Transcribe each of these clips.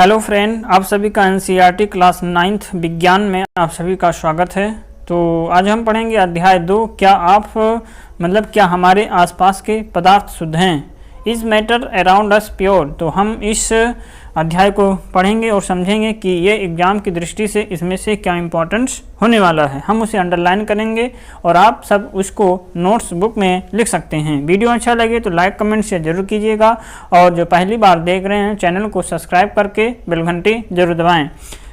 Hello friend, आप सभी का एनसीईआरटी क्लास 9th विज्ञान में आप सभी का स्वागत है। तो आज हम पढ़ेंगे अध्याय 2। क्या हमारे आसपास के पदार्थ शुद्ध हैं? Is matter around us pure. तो हम इस अध्याय को पढ़ेंगे और समझेंगे कि ये एग्जाम की दृष्टि से इसमें से क्या इम्पोर्टेंस होने वाला है। हम उसे अंडरलाइन करेंगे और आप सब उसको नोट्स बुक में लिख सकते हैं। वीडियो अच्छा लगे तो लाइक कमेंट शेयर जरूर कीजिएगा और जो पहली बार देख रहे हैं चैनल को सब्सक्राइब करके बेल घंटी जरूर दबाएं।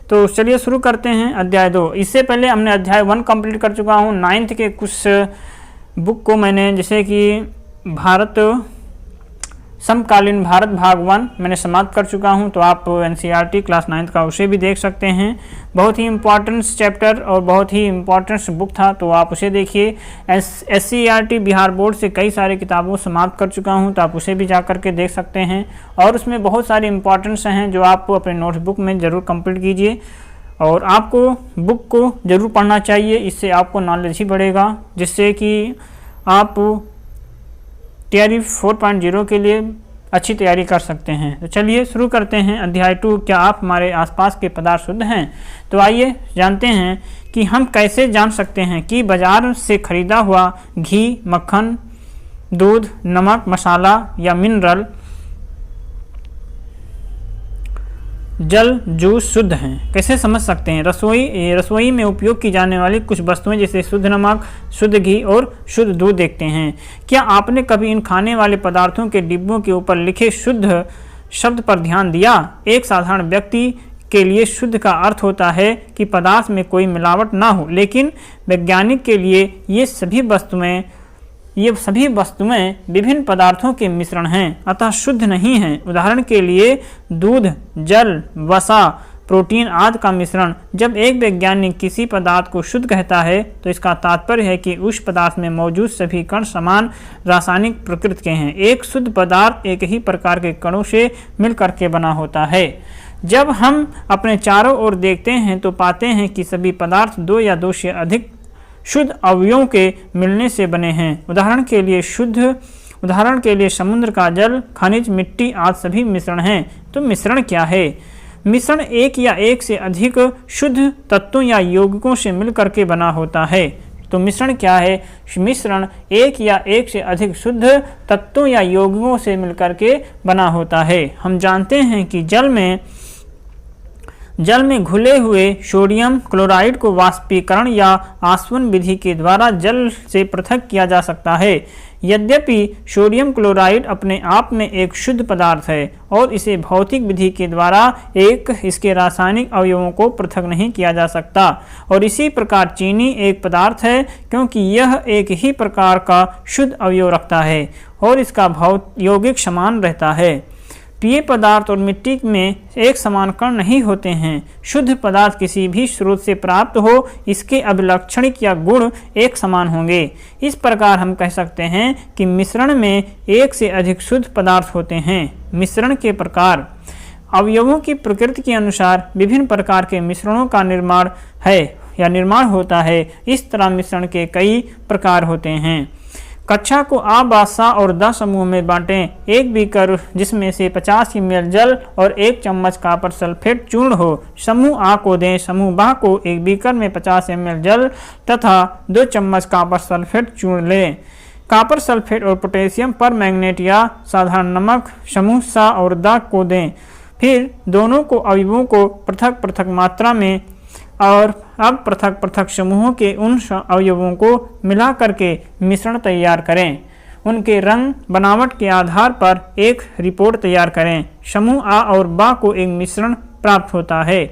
तो चलिए शुरू करते हैं अध्याय 2। इससे पहले हमने अध्याय 1 कंप्लीट कर चुका हूँ। 9th के कुछ बुक को मैंने, जैसे कि समकालीन भारत भाग 1 मैंने समाप्त कर चुका हूं। तो आप एनसीईआरटी क्लास 9th का उसे भी देख सकते हैं। बहुत ही इम्पोर्टेंट चैप्टर और बहुत ही इम्पोर्टेंट बुक था, तो आप उसे देखिए। एससीईआरटी बिहार बोर्ड से कई सारी किताबों समाप्त कर चुका हूं, तो आप उसे भी जा करके देख सकते हैं। और उसमें बहुत सारे इम्पोर्टेंट्स हैं जो आप अपने नोटबुक में ज़रूर कंप्लीट कीजिए। और आपको बुक को ज़रूर पढ़ना चाहिए, इससे आपको नॉलेज ही बढ़ेगा, जिससे कि आप तैयारी 4.0 के लिए अच्छी तैयारी कर सकते हैं। तो चलिए शुरू करते हैं अध्याय 2। क्या आप हमारे आसपास के पदार्थ शुद्ध हैं? तो आइए जानते हैं कि हम कैसे जान सकते हैं कि बाजार से खरीदा हुआ घी, मक्खन, दूध, नमक, मसाला या मिनरल जल, जूस शुद्ध हैं। कैसे समझ सकते हैं? रसोई में उपयोग की जाने वाली कुछ वस्तुएं जैसे शुद्ध नमक, शुद्ध घी और शुद्ध दूध देखते हैं। क्या आपने कभी इन खाने वाले पदार्थों के डिब्बों के ऊपर लिखे शुद्ध शब्द पर ध्यान दिया? एक साधारण व्यक्ति के लिए शुद्ध का अर्थ होता है कि पदार्थ में कोई मिलावट ना हो, लेकिन वैज्ञानिक के लिए ये सभी वस्तुएं विभिन्न पदार्थों के मिश्रण हैं, अतः शुद्ध नहीं हैं। उदाहरण के लिए दूध, जल, वसा, प्रोटीन आदि का मिश्रण। जब एक वैज्ञानिक किसी पदार्थ को शुद्ध कहता है तो इसका तात्पर्य है कि उस पदार्थ में मौजूद सभी कण समान रासायनिक प्रकृति के हैं। एक शुद्ध पदार्थ एक ही प्रकार के कणों से मिलकर के बना होता है। जब हम अपने चारों ओर देखते हैं तो पाते हैं कि सभी पदार्थ 2 या 2 से अधिक शुद्ध अवयवों के मिलने से बने हैं। उदाहरण के लिए समुद्र का जल, खनिज, मिट्टी आदि सभी मिश्रण हैं। तो मिश्रण क्या है? मिश्रण एक या एक से अधिक शुद्ध तत्वों या यौगिकों से मिलकर के बना होता है। तो मिश्रण क्या है? मिश्रण एक या एक से अधिक शुद्ध तत्वों या यौगिकों से मिलकर के बना होता है। हम जानते हैं कि जल में घुले हुए सोडियम क्लोराइड को वाष्पीकरण या आसवन विधि के द्वारा जल से पृथक किया जा सकता है। यद्यपि सोडियम क्लोराइड अपने आप में एक शुद्ध पदार्थ है और इसे भौतिक विधि के द्वारा इसके रासायनिक अवयवों को पृथक नहीं किया जा सकता। और इसी प्रकार चीनी एक पदार्थ है, क्योंकि यह एक ही प्रकार का शुद्ध अवयव रखता है और इसका यौगिक समान रहता है। पेय पदार्थ और मिट्टी में एक समान कण नहीं होते हैं। शुद्ध पदार्थ किसी भी स्रोत से प्राप्त हो, इसके अभिलक्षणिक या गुण एक समान होंगे। इस प्रकार हम कह सकते हैं कि मिश्रण में एक से अधिक शुद्ध पदार्थ होते हैं। मिश्रण के प्रकार। अवयवों की प्रकृति के अनुसार विभिन्न प्रकार के मिश्रणों का निर्माण होता है। इस तरह मिश्रण के कई प्रकार होते हैं। कक्षा को आ, बा, सा और द समूह में बांटें। एक बीकर जिसमें से 50 ml जल और 1 चम्मच कॉपर सल्फेट चूर्ण हो। समूह आ को दें। समूह बा को एक बीकर में 50 ml जल तथा 2 चम्मच कॉपर सल्फेट चूर्ण लें। कॉपर सल्फेट और पोटेशियम पर मैग्नेट या साधारण नमक समूह सा और द को दें। फिर दोनों को अवयवों को पृथक पृथक मात्रा में और अब पृथक पृथक समूहों के उन अवयवों को मिला करके मिश्रण तैयार करें। उनके रंग बनावट के आधार पर एक रिपोर्ट तैयार करें। समूह आ और बा को एक मिश्रण प्राप्त होता है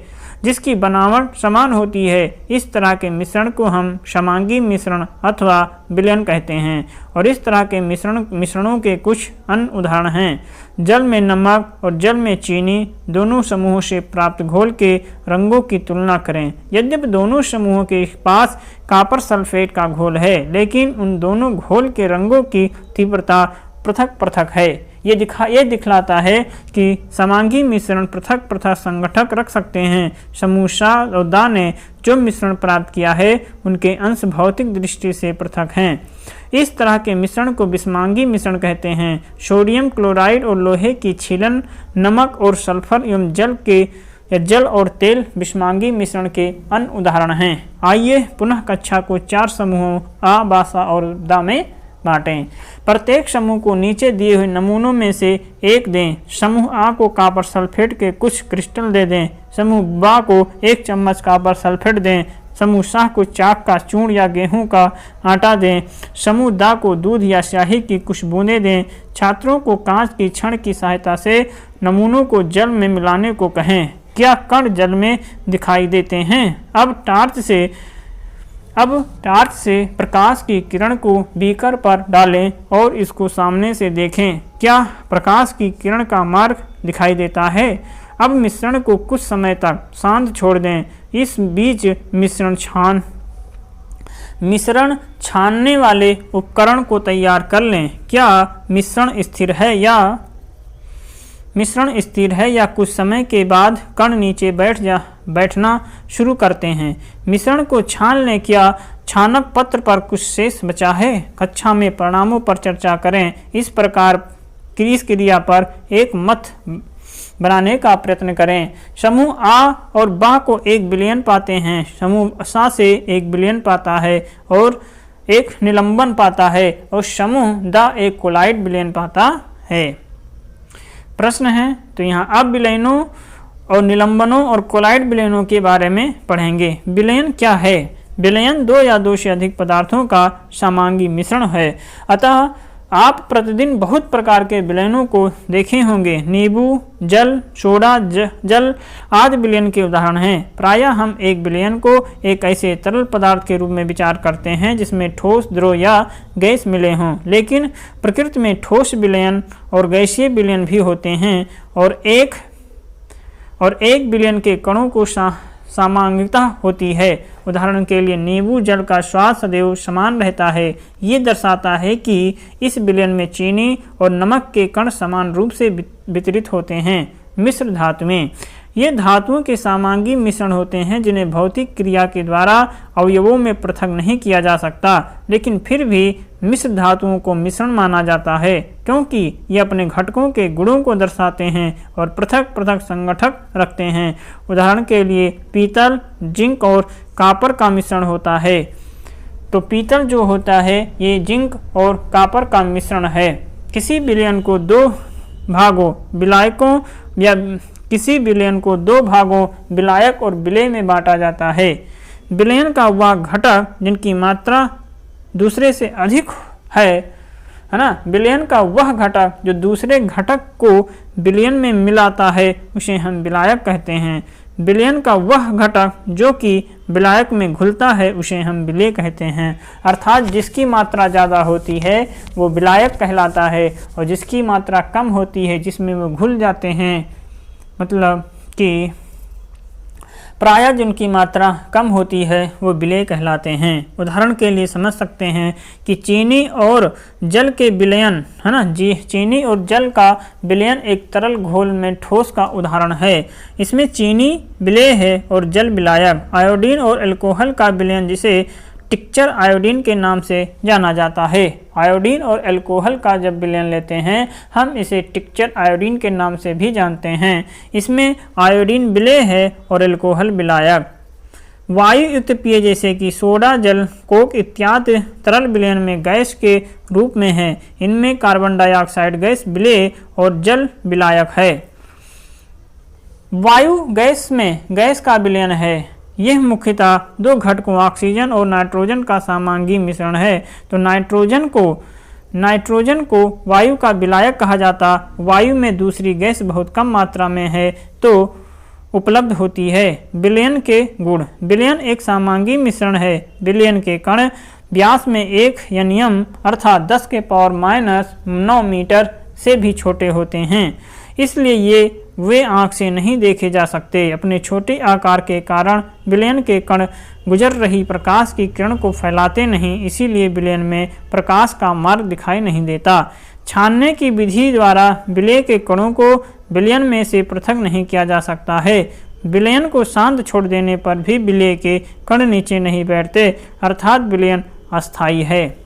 जिसकी बनावट समान होती है। इस तरह के मिश्रण को हम समांगी मिश्रण अथवा विलयन कहते हैं। और इस तरह के मिश्रणों के कुछ अन्य उदाहरण हैं। जल में नमक और जल में चीनी दोनों समूहों से प्राप्त घोल के रंगों की तुलना करें। यद्यपि दोनों समूहों के पास कॉपर सल्फेट का घोल है, लेकिन उन दोनों घोल के रंगों की तीव्रता पृथक पृथक है। ये दिखलाता है कि समांगी मिश्रण पृथक पृथक संगठक रख सकते हैं। समूह सा और दा ने जो मिश्रण प्राप्त किया है उनके अंश भौतिक दृष्टि से पृथक हैं। इस तरह के मिश्रण को बिस्मांगी मिश्रण कहते हैं। सोडियम क्लोराइड और लोहे की छीलन, नमक और सल्फर एवं जल और तेल बिस्मांगी मिश्रण के अन्य उदाहरण हैं। आइए पुनः कक्षा को 4 समूहों आ, बासा और दा में बांटें। प्रत्येक समूह को नीचे दिए हुए नमूनों में से एक दें। समूह आ को कॉपर सल्फेट के कुछ क्रिस्टल दे दें। समूह बा को 1 चम्मच कॉपर सल्फेट दें। समूह सा को चाक का चूर्ण या गेहूं का आटा दें। समूह दा को दूध या स्याही की कुछ बूंदें दें। छात्रों को कांच की छड़ की सहायता से नमूनों को जल में मिलाने को कहें। क्या कण जल में दिखाई देते हैं? अब टार्च से प्रकाश की किरण को बीकर पर डालें और इसको सामने से देखें। क्या प्रकाश की किरण का मार्ग दिखाई देता है? अब मिश्रण को कुछ समय तक शांत छोड़ दें। इस बीच मिश्रण छानने वाले उपकरण को तैयार कर लें। क्या मिश्रण स्थिर है या कुछ समय के बाद कण नीचे बैठना शुरू करते हैं? मिश्रण को छान लें। क्या छानक पत्र पर कुछ शेष बचा है? कक्षा में परिणामों पर चर्चा करें। इस प्रकार इस क्रिया पर एक मत बनाने का प्रयत्न करें। समूह आ और बा को 1 विलयन पाते हैं। समूह सा से 1 विलयन पाता है और 1 निलंबन पाता है और समूह दा 1 कोलाइड विलयन पाता है। प्रश्न है तो यहाँ अब विलयनों और निलंबनों और कोलाइड विलयनों के बारे में पढ़ेंगे। विलयन क्या है? विलयन 2 या 2 से अधिक पदार्थों का समांगी मिश्रण है। अतः आप प्रतिदिन बहुत प्रकार के विलयनों को देखे होंगे। नींबू जल, सोडा जल आदि विलयन के उदाहरण हैं। प्रायः हम एक विलयन को एक ऐसे तरल पदार्थ के रूप में विचार करते हैं जिसमें ठोस, द्रव या गैस मिले हों, लेकिन प्रकृति में ठोस विलयन और गैसीय विलयन भी होते हैं और एक विलयन के कणों को समांगिता होती है। उदाहरण के लिए नींबू जल का स्वाद सदैव समान रहता है। ये दर्शाता है कि इस विलयन में चीनी और नमक के कण समान रूप से वितरित होते हैं। मिश्र धातुएं ये धातुओं के समांगी मिश्रण होते हैं जिन्हें भौतिक क्रिया के द्वारा अवयवों में पृथक नहीं किया जा सकता, लेकिन फिर भी मिश्र धातुओं को मिश्रण माना जाता है क्योंकि ये अपने घटकों के गुणों को दर्शाते हैं और पृथक पृथक संगठक रखते हैं। उदाहरण के लिए पीतल, जिंक और कॉपर का मिश्रण होता है। तो पीतल जो होता है ये जिंक और कॉपर का मिश्रण है। किसी विलयन को 2 भागों विलायक और विलेय में बांटा जाता है। विलयन का वह घटक जिनकी मात्रा दूसरे से अधिक है ना, विलयन का वह घटक जो दूसरे घटक को विलयन में मिलाता है उसे हम विलायक कहते हैं। विलयन का वह घटक जो कि विलायक में घुलता है उसे हम विलेय कहते हैं। अर्थात जिसकी मात्रा ज़्यादा होती है वो विलायक कहलाता है और जिसकी मात्रा कम होती है जिसमें वो घुल जाते हैं, मतलब कि प्रायः जिनकी मात्रा कम होती है वो विलेय कहलाते हैं। उदाहरण के लिए समझ सकते हैं कि चीनी और जल के विलयन है ना जी, चीनी और जल का विलयन एक तरल घोल में ठोस का उदाहरण है। इसमें चीनी विलेय है और जल विलायक। आयोडीन और अल्कोहल का विलयन जिसे टिक्चर आयोडीन के नाम से जाना जाता है। आयोडीन और अल्कोहल का जब विलयन लेते हैं हम इसे टिक्चर आयोडीन के नाम से भी जानते हैं। इसमें आयोडीन विलेय है और अल्कोहल विलायक। वायु युक्त पेय जैसे कि सोडा, जल, कोक इत्यादि तरल विलयन में गैस के रूप में है। इनमें कार्बन डाइऑक्साइड गैस विलेय और जल विलायक है। वायु गैस में गैस का विलयन है। यह मुख्यतः 2 घटकों ऑक्सीजन और नाइट्रोजन का समांगी मिश्रण है। तो नाइट्रोजन को वायु का विलायक कहा जाता। वायु में दूसरी गैस बहुत कम मात्रा में है तो उपलब्ध होती है। विलयन के गुण। विलयन एक समांगी मिश्रण है। विलयन के कण व्यास में 1 nm अर्थात 10⁻⁹ मीटर से भी छोटे होते हैं, इसलिए वे आँख से नहीं देखे जा सकते। अपने छोटे आकार के कारण विलयन के कण गुजर रही प्रकाश की किरण को फैलाते नहीं, इसीलिए विलयन में प्रकाश का मार्ग दिखाई नहीं देता। छानने की विधि द्वारा विलेय के कणों को विलयन में से पृथक नहीं किया जा सकता है। विलयन को शांत छोड़ देने पर भी विलेय के कण नीचे नहीं बैठते, अर्थात विलयन अस्थायी है।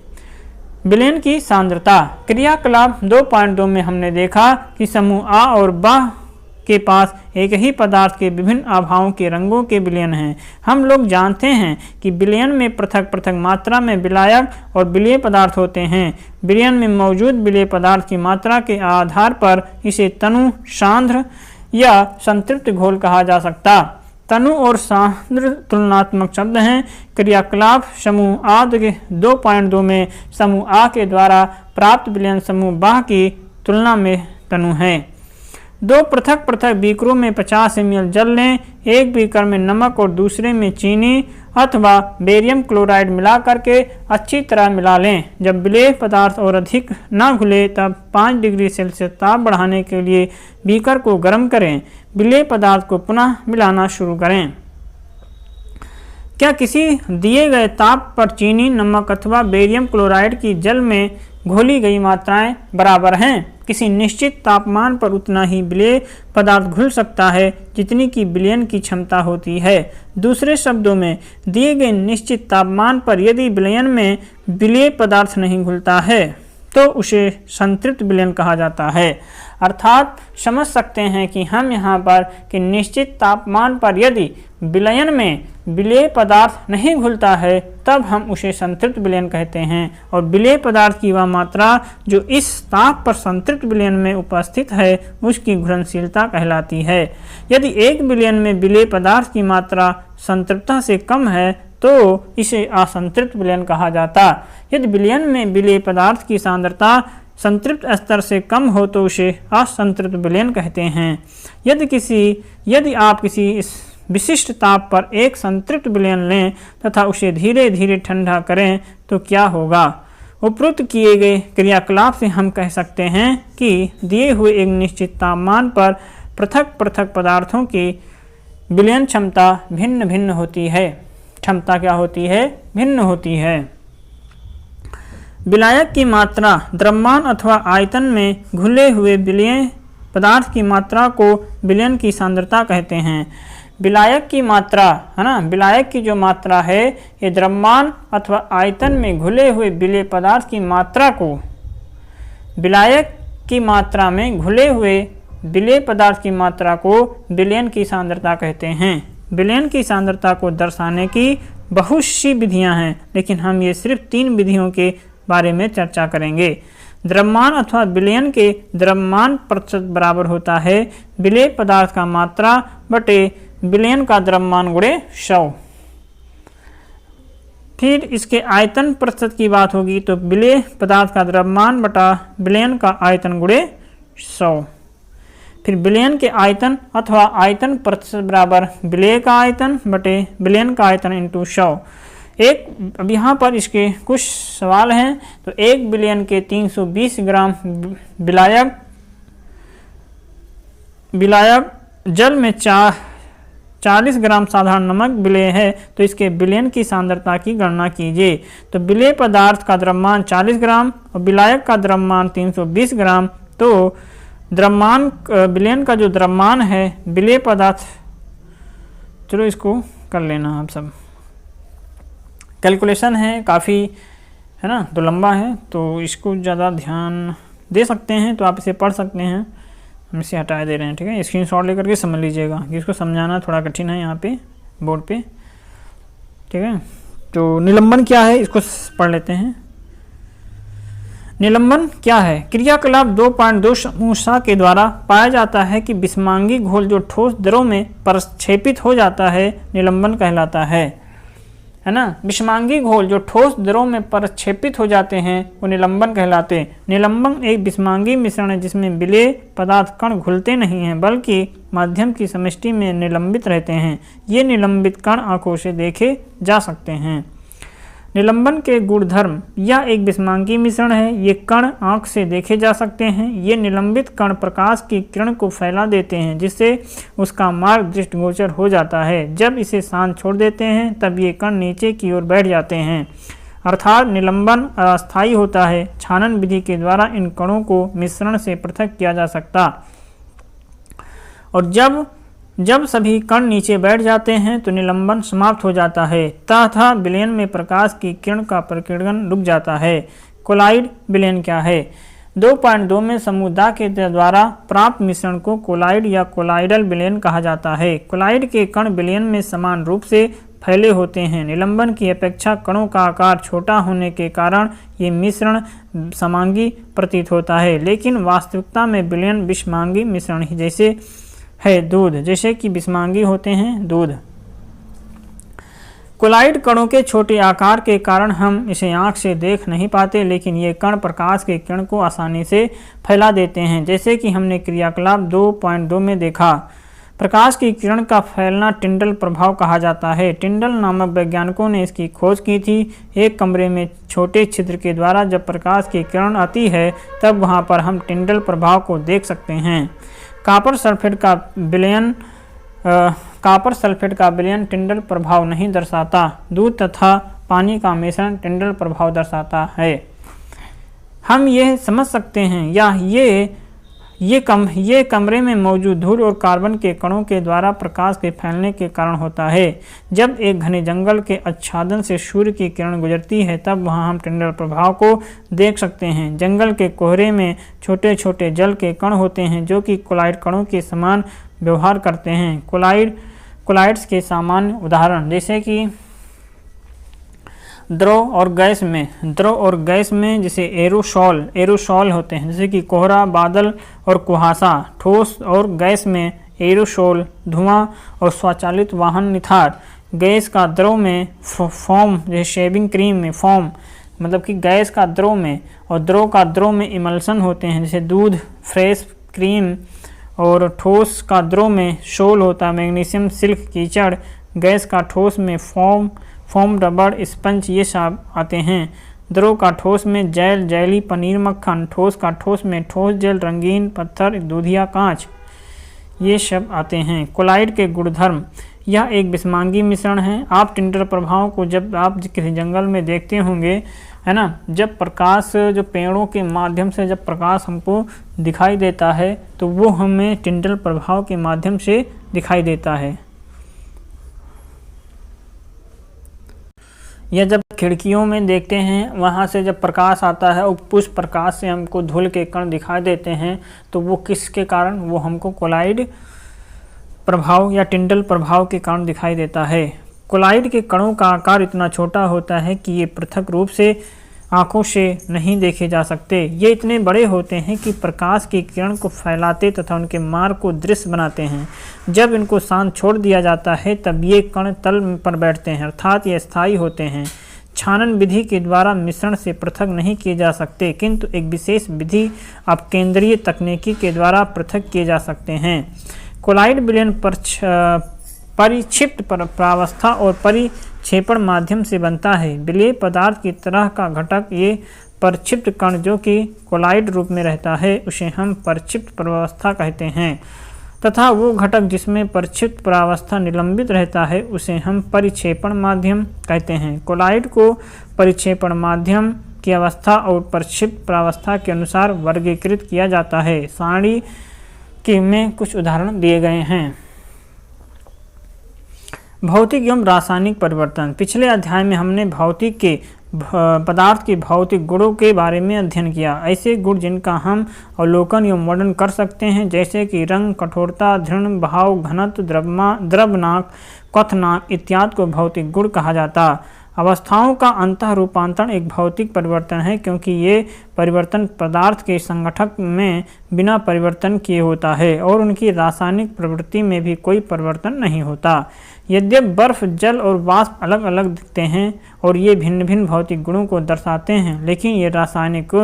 विलयन की सांद्रता। क्रियाकलाप 2.2 में हमने देखा कि समूह आ और ब के पास एक ही पदार्थ के विभिन्न आभाओं के रंगों के विलयन हैं। हम लोग जानते हैं कि विलयन में पृथक पृथक मात्रा में विलायक और विलेय पदार्थ होते हैं। विलयन में मौजूद विलेय पदार्थ की मात्रा के आधार पर इसे तनु, सांद्र या संतृप्त घोल कहा जा सकता। तनु और सांद्र तुलनात्मक शब्द हैं। क्रियाकलाप समूह आ के 2.2 में समूह आ के द्वारा प्राप्त विलयन समूह बा की तुलना में तनु है। दो पृथक पृथक बीकरों में 50 ml जल लें। एक बीकर में नमक और दूसरे में चीनी अथवा बेरियम क्लोराइड मिला करके अच्छी तरह मिला लें। जब विलेय पदार्थ और अधिक न घुले तब 5 डिग्री सेल्सियस ताप बढ़ाने के लिए बीकर को गर्म करें। विलेय पदार्थ को पुनः मिलाना शुरू करें। क्या किसी दिए गए ताप पर चीनी, नमक अथवा बेरियम क्लोराइड की जल में घोली गई मात्राएं बराबर हैं? किसी निश्चित तापमान पर उतना ही विलेय पदार्थ घुल सकता है जितनी की विलयन की क्षमता होती है। दूसरे शब्दों में, दिए गए निश्चित तापमान पर यदि विलयन में विलेय पदार्थ नहीं घुलता है तो उसे संतृप्त विलयन कहा जाता है। अर्थात समझ सकते हैं कि हम यहाँ पर कि निश्चित तापमान पर यदि विलयन में विलेय पदार्थ नहीं घुलता है तब हम उसे संतृप्त विलयन कहते हैं और विलेय पदार्थ की वह मात्रा जो इस ताप पर संतृप्त विलयन में उपस्थित है उसकी घुलनशीलता कहलाती है। यदि एक विलयन में विलेय पदार्थ की मात्रा संतृप्तता से कम है तो इसे असंतृप्त विलयन कहा जाता। यदि विलयन में विलेय पदार्थ की सांद्रता संतृप्त स्तर से कम हो तो उसे असंतृप्त विलयन कहते हैं। यदि आप किसी इस विशिष्ट ताप पर एक संतृप्त विलयन लें तथा उसे धीरे धीरे ठंडा करें तो क्या होगा? उपरोक्त किए गए क्रियाकलाप से हम कह सकते हैं कि दिए हुए एक निश्चित तापमान पर पृथक पृथक पदार्थों की विलयन क्षमता भिन्न भिन्न होती है। क्षमता क्या होती है? भिन्न होती है। विलायक की मात्रा द्रव्यमान अथवा आयतन में घुले हुए विलेय पदार्थ की मात्रा को विलयन की सांद्रता कहते हैं। विलायक की मात्रा है ना, विलायक की जो मात्रा है ये द्रव्यमान अथवा आयतन में घुले हुए विलेय पदार्थ की मात्रा को, विलायक की मात्रा में घुले हुए विलेय पदार्थ की मात्रा को विलयन की सांद्रता कहते हैं। विलयन की सांद्रता को दर्शाने की बहुत सी विधियां हैं, लेकिन हम ये सिर्फ 3 विधियों के बारे में चर्चा करेंगे। द्रव्यमान अथवा विलयन के द्रव्यमान प्रतिशत बराबर होता है विलेय पदार्थ का मात्रा बटे विलयन का द्रव्यमान गुणे 100। फिर इसके आयतन प्रतिशत की बात होगी तो विलेय पदार्थ का द्रव्यमान बटा विलयन का आयतन गुणे 100। फिर विलयन के आयतन अथवा आयतन प्रतिशत बराबर विलेय का आयतन बटे विलयन का आयतन इंटू 100। अब यहाँ पर इसके कुछ सवाल हैं। तो एक विलयन के 320 ग्राम विलायक जल में 40 ग्राम साधारण नमक विलेय है तो इसके विलयन की सांद्रता की गणना कीजिए। तो विलेय पदार्थ का द्रव्यमान 40 ग्राम और विलायक का द्रव्यमान 320 ग्राम। तो द्रव्यमान विलयन का जो द्रव्यमान है विलेय पदार्थ, चलो इसको कर लेना आप सब, कैलकुलेशन है काफ़ी है ना, तो लंबा है तो इसको ज़्यादा ध्यान दे सकते हैं तो आप इसे पढ़ सकते हैं। हम इसे हटा दे रहे हैं, ठीक है। स्क्रीनशॉट लेकर के समझ लीजिएगा कि इसको समझाना थोड़ा कठिन है यहाँ पे बोर्ड पे, ठीक है। तो निलंबन क्या है इसको पढ़ लेते हैं। निलंबन क्या है? क्रियाकलाप 2.2 समूह सा के द्वारा पाया जाता है कि विषमांगी घोल जो ठोस द्रव में प्रक्षेपित हो जाता है निलंबन कहलाता है ना। विषमांगी घोल जो ठोस द्रव में प्रक्षेपित हो जाते हैं वो निलंबन कहलाते हैं। निलंबन एक विषमांगी मिश्रण है जिसमें विलेय पदार्थ कण घुलते नहीं हैं बल्कि माध्यम की समष्टि में निलंबित रहते हैं। ये निलंबित कण आंखों से देखे जा सकते हैं। निलंबन के गुणधर्म, यह एक विषमांगी मिश्रण है। ये कण आंख से देखे जा सकते हैं। ये निलंबित कण प्रकाश की किरण को फैला देते हैं जिससे उसका मार्ग दृष्टिगोचर हो जाता है। जब इसे शांत छोड़ देते हैं तब ये कण नीचे की ओर बैठ जाते हैं, अर्थात निलंबन अस्थायी होता है। छानन विधि के द्वारा इन कणों को मिश्रण से पृथक किया जा सकता और जब सभी कण नीचे बैठ जाते हैं तो निलंबन समाप्त हो जाता है तथा विलयन में प्रकाश की किरण का प्रकीर्णन रुक जाता है। कोलाइड विलयन क्या है? 2.2 में समुदाय के द्वारा प्राप्त मिश्रण को कोलाइड या कोलाइडल विलयन कहा जाता है। कोलाइड के कण विलयन में समान रूप से फैले होते हैं। निलंबन की अपेक्षा कणों का आकार छोटा होने के कारण ये मिश्रण समांगी प्रतीत होता है, लेकिन वास्तविकता में विलयन विषमांगी मिश्रण ही जैसे है दूध, जैसे कि विषमांगी होते हैं दूध। कोलाइड कणों के छोटे आकार के कारण हम इसे आंख से देख नहीं पाते, लेकिन ये कण प्रकाश के किरण को आसानी से फैला देते हैं, जैसे कि हमने क्रियाकलाप 2.2 में देखा। प्रकाश की किरण का फैलना टिंडल प्रभाव कहा जाता है। टिंडल नामक वैज्ञानिकों ने इसकी खोज की थी। एक कमरे में छोटे छिद्र के द्वारा जब प्रकाश की किरण आती है तब वहां पर हम टिंडल प्रभाव को देख सकते हैं। कॉपर सल्फेट का विलयन टिंडल प्रभाव नहीं दर्शाता। दूध तथा पानी का मिश्रण टिंडल प्रभाव दर्शाता है। हम ये समझ सकते हैं या ये कमरे में मौजूद धूल और कार्बन के कणों के द्वारा प्रकाश के फैलने के कारण होता है। जब एक घने जंगल के आच्छादन से सूर्य की किरण गुजरती है तब वहां हम टिंडल प्रभाव को देख सकते हैं। जंगल के कोहरे में छोटे छोटे जल के कण होते हैं जो कि कोलाइड कणों के समान व्यवहार करते हैं। कोलाइड्स के सामान्य उदाहरण जैसे कि द्रव और गैस में जैसे एरोसॉल होते हैं, जैसे कि कोहरा, बादल और कुहासा। ठोस और गैस में एरोसॉल, धुआं और स्वचालित वाहन, निथार। गैस का द्रव में फोम, जैसे शेविंग क्रीम में फोम, मतलब कि गैस का द्रव में, और द्रव का द्रव में इमल्सन होते हैं, जैसे दूध, फ्रेश क्रीम। और ठोस का द्रव में शोल होता है, मैग्नीशियम, सिल्क, कीचड़। गैस का ठोस में फोम, रबड़, स्पंज ये सब आते हैं। द्रव का ठोस में जेल, जेली, पनीर, मक्खन। ठोस का ठोस में ठोस जेल, रंगीन पत्थर, दूधिया, कांच ये सब आते हैं। कोलाइड के गुणधर्म, यह एक विषमांगी मिश्रण है। आप टिंडल प्रभाव को जब आप किसी जंगल में देखते होंगे, है ना, जब प्रकाश जो पेड़ों के माध्यम से जब प्रकाश हमको दिखाई देता है तो वो हमें टिंडल प्रभाव के माध्यम से दिखाई देता है। या जब खिड़कियों में देखते हैं, वहाँ से जब प्रकाश आता है और उस प्रकाश से हमको धूल के कण दिखाई देते हैं तो वो किसके कारण, वो हमको कोलाइड प्रभाव या टिंडल प्रभाव के कारण दिखाई देता है। कोलाइड के कणों का आकार इतना छोटा होता है कि ये पृथक रूप से आंखों से नहीं देखे जा सकते। ये इतने बड़े होते हैं कि प्रकाश की किरण को फैलाते तथा उनके मार्ग को दृश्य बनाते हैं। जब इनको शांत छोड़ दिया जाता है तब ये कण तल पर बैठते हैं, अर्थात ये स्थायी होते हैं। छानन विधि के द्वारा मिश्रण से पृथक नहीं किए जा सकते, किंतु एक विशेष विधि अपकेंद्रीय तकनीकी के द्वारा पृथक किए जा सकते हैं। कोलाइड विलयन परिक्षिप्त प्रावस्था और परिक्षेपण माध्यम से बनता है। विलेय पदार्थ की तरह का घटक ये परिक्षिप्त कण जो कि कोलाइड रूप में रहता है उसे हम परिक्षिप्त प्रावस्था कहते हैं, तथा वो घटक जिसमें परिक्षिप्त प्रावस्था निलंबित रहता है उसे हम परिक्षेपण माध्यम कहते हैं। कोलाइड को परिक्षेपण माध्यम की अवस्था और परिक्षिप्त प्रावस्था के अनुसार वर्गीकृत किया जाता है। सारणी में कुछ उदाहरण दिए गए हैं। भौतिक एवं रासायनिक परिवर्तन। पिछले अध्याय में हमने पदार्थ के भौतिक गुणों के बारे में अध्ययन किया। ऐसे गुण जिनका हम अवलोकन एवं वर्णन कर सकते हैं, जैसे कि रंग, कठोरता, दृढ़ भाव, घनत्व, द्रवनाक, क्वथनाक इत्यादि को भौतिक गुण कहा जाता। अवस्थाओं का अंतः रूपांतरण एक भौतिक परिवर्तन है, क्योंकि ये परिवर्तन पदार्थ के संगठक में बिना परिवर्तन किए होता है और उनकी रासायनिक प्रवृत्ति में भी कोई परिवर्तन नहीं होता। यद्यपि बर्फ, जल और वाष्प अलग अलग दिखते हैं और ये भिन्न भिन्न भौतिक गुणों को दर्शाते हैं, लेकिन ये रासायनिक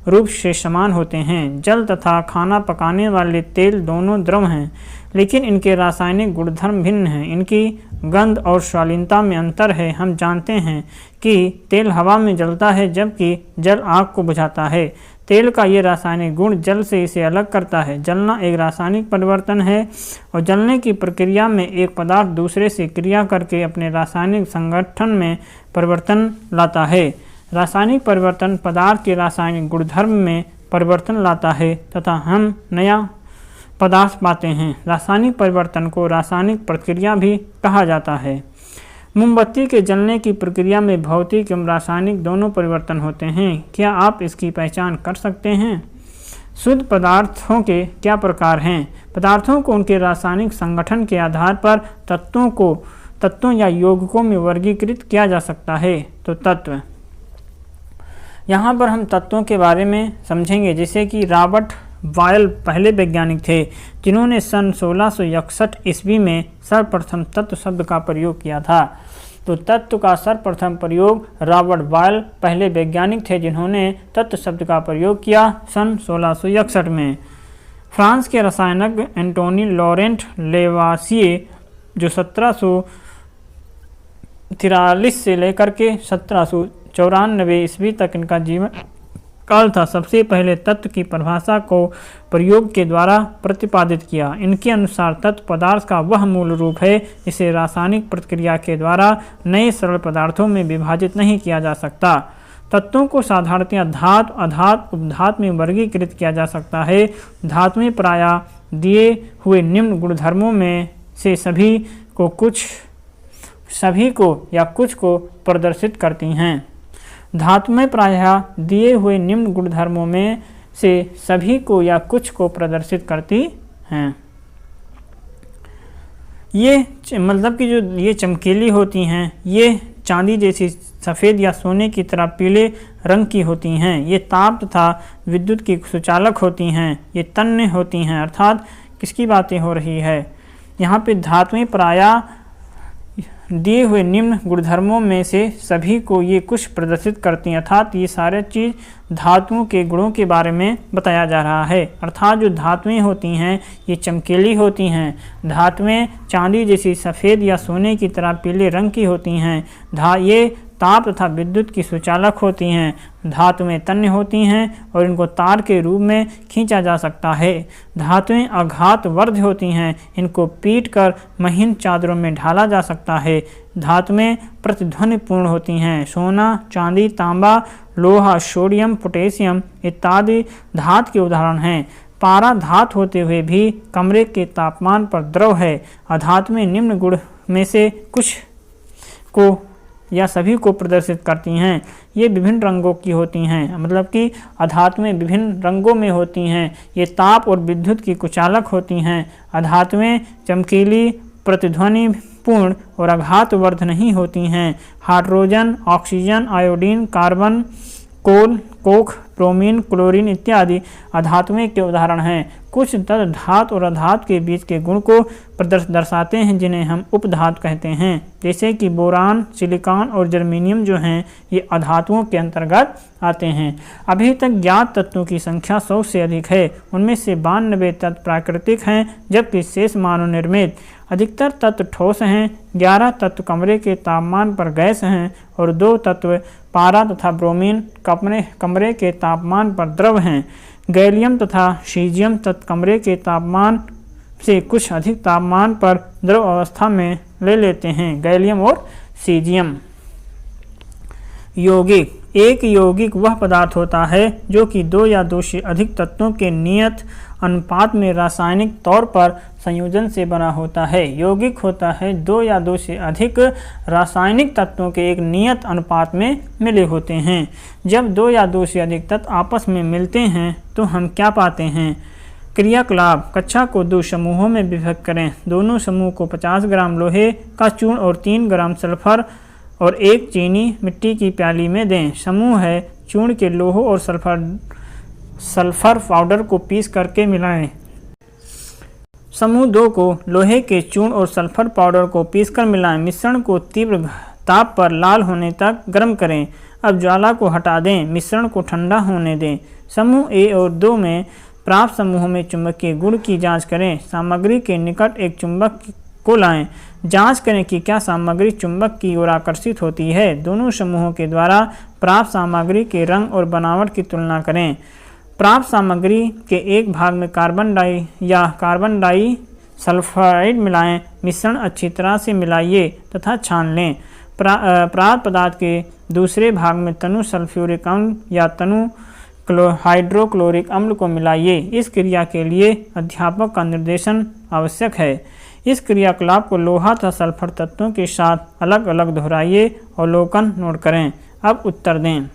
रूप से समान होते हैं। जल तथा खाना पकाने वाले तेल दोनों द्रव हैं, लेकिन इनके रासायनिक गुणधर्म भिन्न हैं। इनकी गंध और शालीनता में अंतर है। हम जानते हैं कि तेल हवा में जलता है जबकि जल आग को बुझाता है। तेल का ये रासायनिक गुण जल से इसे अलग करता है। जलना एक रासायनिक परिवर्तन है और जलने की प्रक्रिया में एक पदार्थ दूसरे से क्रिया करके अपने रासायनिक संगठन में परिवर्तन लाता है। रासायनिक परिवर्तन पदार्थ के रासायनिक गुणधर्म में परिवर्तन लाता है तथा हम नया पदार्थ पाते हैं। रासायनिक परिवर्तन को रासायनिक प्रक्रिया भी कहा जाता है। मोमबत्ती के जलने की प्रक्रिया में भौतिक एवं रासायनिक दोनों परिवर्तन होते हैं। क्या आप इसकी पहचान कर सकते हैं? शुद्ध पदार्थों के क्या प्रकार हैं? पदार्थों को उनके रासायनिक संगठन के आधार पर तत्वों या यौगिकों में वर्गीकृत किया जा सकता है। तो तत्व, यहाँ पर हम तत्वों के बारे में समझेंगे, जैसे कि रॉबर्ट बॉयल पहले वैज्ञानिक थे जिन्होंने सन 1661 ईस्वी में सर्वप्रथम तत्व शब्द का प्रयोग किया था। तो तत्व का सर्वप्रथम प्रयोग रॉबर्ट बॉयल पहले वैज्ञानिक थे जिन्होंने तत्व शब्द का प्रयोग किया सन 1661 में। फ्रांस के रसायनज्ञ एंटोनी लॉरेंट लेवासिए जो 1743 से लेकर के 1794 ईस्वी तक इनका जीवन काल था, सबसे पहले तत्व की परिभाषा को प्रयोग के द्वारा प्रतिपादित किया। इनके अनुसार तत्व पदार्थ का वह मूल रूप है जिसे रासायनिक प्रक्रिया के द्वारा नए सरल पदार्थों में विभाजित नहीं किया जा सकता। तत्वों को साधारणतया धातु, अधातु, उपधातु में वर्गीकृत किया जा सकता है। धातुएं प्रायः दिए हुए निम्न गुणधर्मों में से सभी को या कुछ को प्रदर्शित करती हैं। धातुएं प्रायः दिए हुए निम्न गुणधर्मों में से सभी को या कुछ को प्रदर्शित करती हैं। ये मतलब कि जो ये चमकीली होती हैं, ये चांदी जैसी सफ़ेद या सोने की तरह पीले रंग की होती हैं। ये ताप तथा विद्युत की सुचालक होती हैं। ये तन्य होती हैं। अर्थात किसकी बातें हो रही है यहाँ पे? धातुएं प्रायः दिए हुए निम्न गुणधर्मों में से सभी को ये कुछ प्रदर्शित करती हैं। अर्थात ये सारे चीज़ धातुओं के गुणों के बारे में बताया जा रहा है। अर्थात जो धातुएं होती हैं ये चमकीली होती हैं। धातुएं चांदी जैसी सफ़ेद या सोने की तरह पीले रंग की होती हैं। ये ताप तथा विद्युत की सुचालक होती हैं। धातुएं तन्य होती हैं और इनको तार के रूप में खींचा जा सकता है। धातुएं आघातवर्ध होती हैं। इनको पीटकर महीन चादरों में ढाला जा सकता है। धातुएं प्रतिध्वनिपूर्ण होती हैं। सोना, चांदी, तांबा, लोहा, सोडियम, पोटेशियम इत्यादि धातु के उदाहरण हैं। पारा धातु होते हुए भी कमरे के तापमान पर द्रव है। अधातुएं निम्न गुण में से कुछ को या सभी को प्रदर्शित करती हैं। ये विभिन्न रंगों की होती हैं, मतलब कि अधातुएं विभिन्न रंगों में होती हैं। ये ताप और विद्युत की कुचालक होती हैं। अधातुएं चमकीली, प्रतिध्वनिपूर्ण और आघातवर्ध नहीं होती हैं। Hydrogen, oxygen, iodine, carbon, Coke, bromine, chlorine इत्यादि अधातुएं के उदाहरण हैं। कुछ तत्व धातु और अधातु के बीच के गुण को दर्शाते हैं जिन्हें हम उपधातु कहते हैं। जैसे कि बोरान, सिलिकॉन और जर्मेनियम जो हैं ये अधातुओं के अंतर्गत आते हैं। अभी तक ज्ञात तत्वों की संख्या 100 से अधिक है। उनमें से 92 तत्व प्राकृतिक हैं जबकि शेष मानव निर्मित। अधिकतर तत्व ठोस हैं। 11 तत्व कमरे के तापमान पर गैस हैं और 2 तत्व पारा तथा ब्रोमीन कमरे के तापमान पर द्रव हैं। गैलियम तथा सीजियम तत्व कमरे के तापमान से कुछ अधिक तापमान पर द्रव अवस्था में ले लेते हैं। गैलियम और सीजियम। यौगिक। एक यौगिक वह पदार्थ होता है जो कि 2 या 2 से अधिक तत्वों के नियत अनुपात में रासायनिक तौर पर संयोजन से बना होता है। यौगिक होता है 2 या 2 से अधिक रासायनिक तत्वों के एक नियत अनुपात में मिले होते हैं। जब 2 या 2 से अधिक तत्व आपस में मिलते हैं तो हम क्या पाते हैं? क्रियाकलाप। कक्षा को 2 समूहों में विभक्त करें। दोनों समूह को 50 ग्राम लोहे का चूर्ण और 3 ग्राम सल्फर और 1 चीनी मिट्टी की प्याली में दें। समूह है चूर्ण के लोहे और सल्फर पाउडर को पीस करके मिलाएं। समूह 2 को लोहे के चूर्ण और सल्फर पाउडर को पीसकर मिलाएं। मिश्रण को तीव्र ताप पर लाल होने तक गर्म करें। अब ज्वाला को हटा दें। मिश्रण को ठंडा होने दें। समूह ए और 2 में प्राप्त समूहों में चुंबकीय गुण की जांच करें। सामग्री के निकट एक चुंबक को लाएं। जांच करें कि क्या सामग्री चुंबक की ओर आकर्षित होती है। दोनों समूहों के द्वारा प्राप्त सामग्री के रंग और बनावट की तुलना करें। प्राप्त सामग्री के एक भाग में कार्बन डाई सल्फाइड मिलाएं। मिश्रण अच्छी तरह से मिलाइए तथा छान लें। प्राप्त पदार्थ के दूसरे भाग में तनु सल्फ्यूरिक अम्ल या तनु हाइड्रोक्लोरिक अम्ल को मिलाइए। इस क्रिया के लिए अध्यापक का निर्देशन आवश्यक है। इस क्रियाकलाप को लोहा तथा सल्फर तत्वों के साथ अलग अलग दोहराइए। अवलोकन नोट करें। अब उत्तर दें।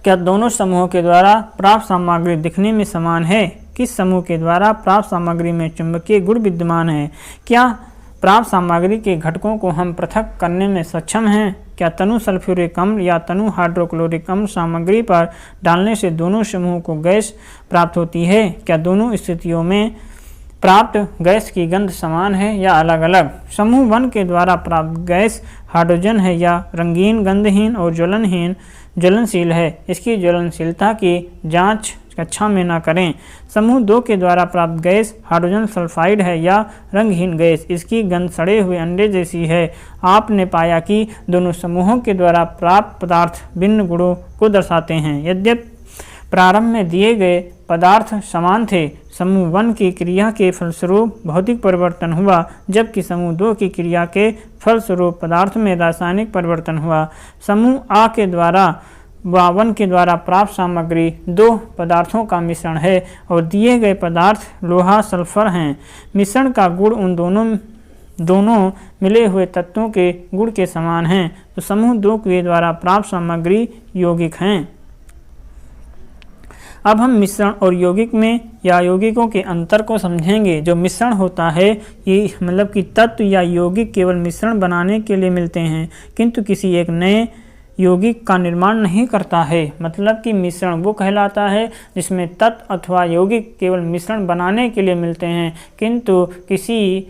क्या दोनों समूहों के द्वारा प्राप्त सामग्री दिखने में समान है? किस समूह के द्वारा प्राप्त सामग्री में चुंबकीय गुण विद्यमान है? क्या प्राप्त सामग्री के घटकों को हम पृथक करने में सक्षम हैं? क्या तनु सल्फ्यूरिक अम्ल या तनु हाइड्रोक्लोरिक अम्ल सामग्री पर डालने से दोनों समूहों को गैस प्राप्त होती है? क्या दोनों स्थितियों में प्राप्त गैस की गंध समान है या अलग अलग? समूह 1 के द्वारा प्राप्त गैस हाइड्रोजन है या रंगीन, गंधहीन और ज्वलनशील है? इसकी ज्वलनशीलता की जांच कक्षा में न करें। समूह 2 के द्वारा प्राप्त गैस हाइड्रोजन सल्फाइड है या रंगहीन गैस? इसकी गंध सड़े हुए अंडे जैसी है। आपने पाया कि दोनों समूहों के द्वारा प्राप्त पदार्थ भिन्न गुणों को दर्शाते हैं। यद्यपि प्रारंभ में दिए गए पदार्थ समान थे, समूह 1 की क्रिया के फलस्वरूप भौतिक परिवर्तन हुआ, जबकि समूह 2 की क्रिया के फलस्वरूप पदार्थ में रासायनिक परिवर्तन हुआ। समूह आ के द्वारा व 1 के द्वारा प्राप्त सामग्री 2 पदार्थों का मिश्रण है और दिए गए पदार्थ लोहा सल्फर हैं। मिश्रण का गुण उन दोनों मिले हुए तत्वों के गुण के समान हैं, तो समूह 2 के द्वारा प्राप्त सामग्री यौगिक हैं। अब हम मिश्रण और यौगिक में या यौगिकों के अंतर को समझेंगे। जो मिश्रण होता है ये मतलब कि तत्व या यौगिक केवल मिश्रण बनाने के लिए मिलते हैं, किंतु किसी एक नए यौगिक का निर्माण नहीं करता है। मतलब कि मिश्रण वो कहलाता है जिसमें तत्व अथवा यौगिक केवल मिश्रण बनाने के लिए मिलते हैं, किंतु किसी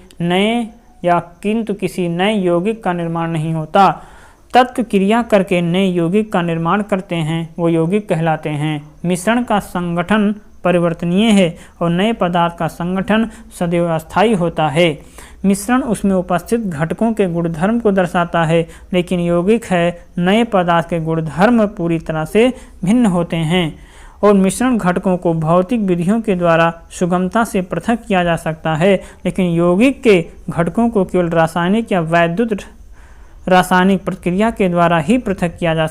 नए यौगिक का निर्माण नहीं होता। तत्व क्रिया करके नए यौगिक का निर्माण करते हैं, वो यौगिक कहलाते हैं। मिश्रण का संगठन परिवर्तनीय है और नए पदार्थ का संगठन सदैव अस्थायी होता है। मिश्रण उसमें उपस्थित घटकों के गुणधर्म को दर्शाता है, लेकिन यौगिक है नए पदार्थ के गुणधर्म पूरी तरह से भिन्न होते हैं। और मिश्रण घटकों को भौतिक विधियों के द्वारा सुगमता से पृथक किया जा सकता है, लेकिन यौगिक के घटकों को केवल रासायनिक या वैद्युत रासायनिक प्रक्रिया के द्वारा ही पृथक किया जा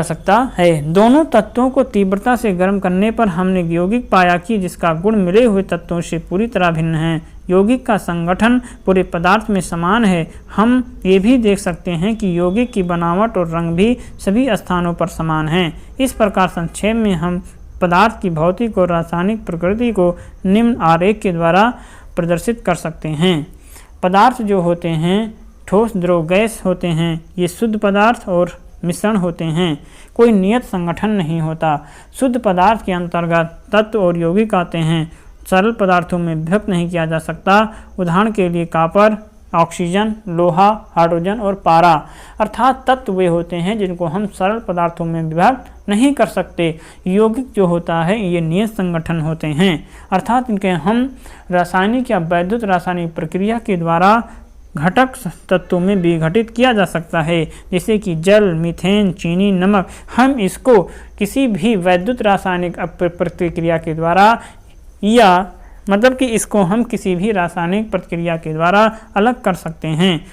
सकता है। दोनों तत्वों को तीव्रता से गर्म करने पर हमने यौगिक पाया कि जिसका गुण मिले हुए तत्वों से पूरी तरह भिन्न है। यौगिक का संगठन पूरे पदार्थ में समान है। हम ये भी देख सकते हैं कि यौगिक की बनावट और रंग भी सभी स्थानों पर समान हैं। इस प्रकार संक्षेप में हम पदार्थ की भौतिक और रासायनिक प्रकृति को निम्न आरेख के द्वारा प्रदर्शित कर सकते हैं। पदार्थ जो होते हैं ठोस, द्रव, गैस होते हैं, ये शुद्ध पदार्थ और मिश्रण होते हैं। कोई नियत संगठन नहीं होता। शुद्ध पदार्थ के अंतर्गत तत्व और यौगिक आते हैं। सरल पदार्थों में विभक्त नहीं किया जा सकता। उदाहरण के लिए कॉपर, ऑक्सीजन, लोहा, हाइड्रोजन और पारा, अर्थात तत्व वे होते हैं जिनको हम सरल पदार्थों में विभक्त नहीं कर सकते। यौगिक जो होता है ये नियत संगठन होते हैं, अर्थात इनके हम रासायनिक या वैद्युत रासायनिक प्रक्रिया के द्वारा घटक तत्वों में विघटित किया जा सकता है, जैसे कि जल, मीथेन, चीनी, नमक। हम इसको किसी भी वैद्युत रासायनिक प्रतिक्रिया के द्वारा या मतलब कि इसको हम किसी भी रासायनिक प्रतिक्रिया के द्वारा अलग कर सकते हैं।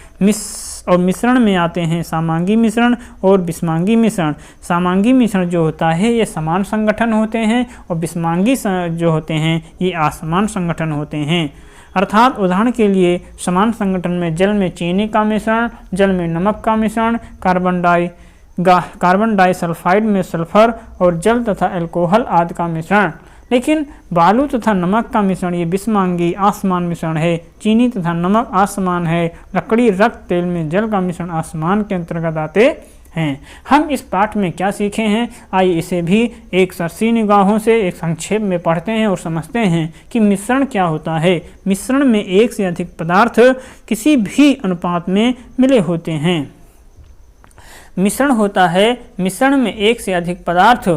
और मिश्रण में आते हैं समांगी मिश्रण और विषमांगी मिश्रण। समांगी मिश्रण जो होता है ये समान संगठन होते हैं और विषमांगी जो होते हैं ये असमान संगठन होते हैं। अर्थात उदाहरण के लिए समान संगठन में जल में चीनी का मिश्रण, जल में नमक का मिश्रण, कार्बन डाइसल्फाइड में सल्फर और जल तथा अल्कोहल आदि का मिश्रण। लेकिन बालू तथा नमक का मिश्रण ये विषमांगी असमान मिश्रण है। चीनी तथा नमक असमान है। लकड़ी, रक्त, तेल में जल का मिश्रण असमान के अंतर्गत आते हैं। हम इस पाठ में क्या सीखे हैं, आइए इसे भी एक सरसी निगाहों से एक संक्षेप में पढ़ते हैं और समझते हैं कि मिश्रण क्या होता है। मिश्रण में एक से अधिक पदार्थ किसी भी अनुपात में मिले होते हैं। मिश्रण होता है, मिश्रण में एक से अधिक पदार्थ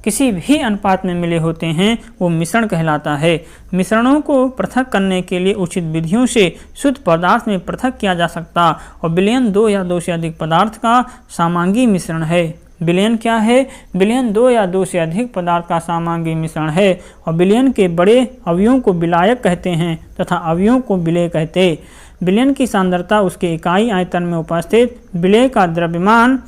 किसी भी अनुपात में मिले होते हैं, वो मिश्रण कहलाता है। मिश्रणों को पृथक करने के लिए उचित विधियों से शुद्ध पदार्थ में पृथक किया जा सकता और विलयन 2 या 2 से अधिक पदार्थ का समांगी मिश्रण है। विलयन क्या है? विलयन 2 या 2 से अधिक पदार्थ का समांगी मिश्रण है और विलयन के बड़े अवयवों को विलायक कहते हैं तथा अवयवों को विलेय कहते। विलयन की सांद्रता उसके इकाई आयतन में उपस्थित विलेय का द्रव्यमान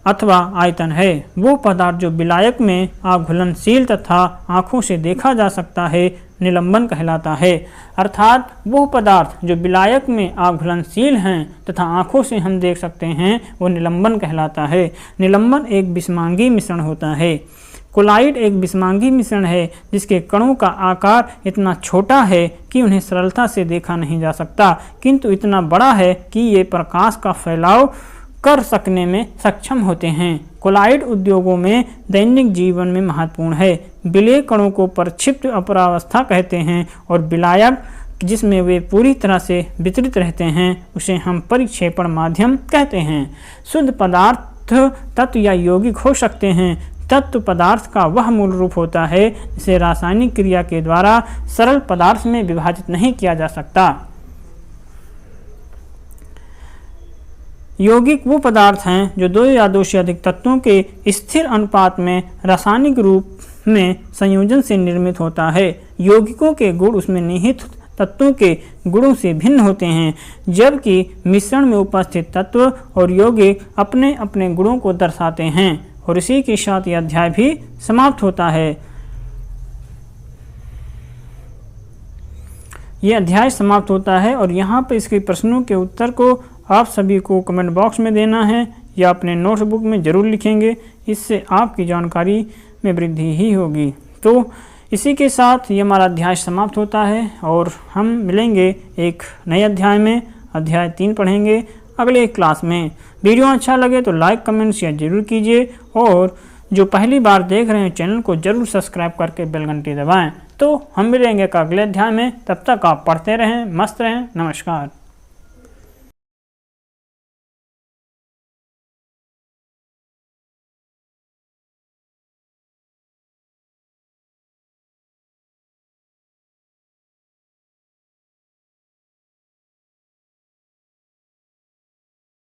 अथवा आयतन है। वो पदार्थ जो विलायक में आघूलनशील तथा आँखों से देखा जा सकता है, निलंबन कहलाता है। अर्थात वो पदार्थ जो विलायक में आघूलनशील हैं तथा आँखों से हम देख सकते हैं वो निलंबन कहलाता है। निलंबन एक विषमांगी मिश्रण होता है। कोलाइड एक विषमांगी मिश्रण है जिसके कणों का आकार इतना छोटा है कि उन्हें सरलता से देखा नहीं जा सकता, किंतु इतना बड़ा है कि ये प्रकाश का फैलाव कर सकने में सक्षम होते हैं। कोलाइड उद्योगों में दैनिक जीवन में महत्वपूर्ण है। विलेय कणों को प्रक्षिप्त अपरावस्था कहते हैं और विलायक जिसमें वे पूरी तरह से वितरित रहते हैं उसे हम परिक्षेपण माध्यम कहते हैं। शुद्ध पदार्थ तत्व या यौगिक हो सकते हैं। तत्व पदार्थ का वह मूल रूप होता है जिसे रासायनिक क्रिया के द्वारा सरल पदार्थ में विभाजित नहीं किया जा सकता। यौगिक वो पदार्थ हैं जो दो या दो से अधिक तत्वों के स्थिर अनुपात में रासायनिक रूप में संयोजन से निर्मित होता है। यौगिकों के गुण उसमें निहित तत्वों के गुणों से भिन्न होते हैं, जबकि मिश्रण में उपस्थित तत्व और यौगिक अपने अपने गुणों को दर्शाते हैं। और इसी के साथ यह अध्याय भी समाप्त होता है। यह अध्याय समाप्त होता है और यहाँ पर इसके प्रश्नों के उत्तर को आप सभी को कमेंट बॉक्स में देना है या अपने नोटबुक में ज़रूर लिखेंगे। इससे आपकी जानकारी में वृद्धि ही होगी। तो इसी के साथ ये हमारा अध्याय समाप्त होता है और हम मिलेंगे एक नए अध्याय में। अध्याय 3 पढ़ेंगे अगले क्लास में। वीडियो अच्छा लगे तो लाइक कमेंट शेयर जरूर कीजिए और जो पहली बार देख रहे हैं चैनल को जरूर सब्सक्राइब करके बेल घंटी दबाएं। तो हम मिलेंगे अगले अध्याय में। तब तक आप पढ़ते रहें, मस्त रहें। नमस्कार।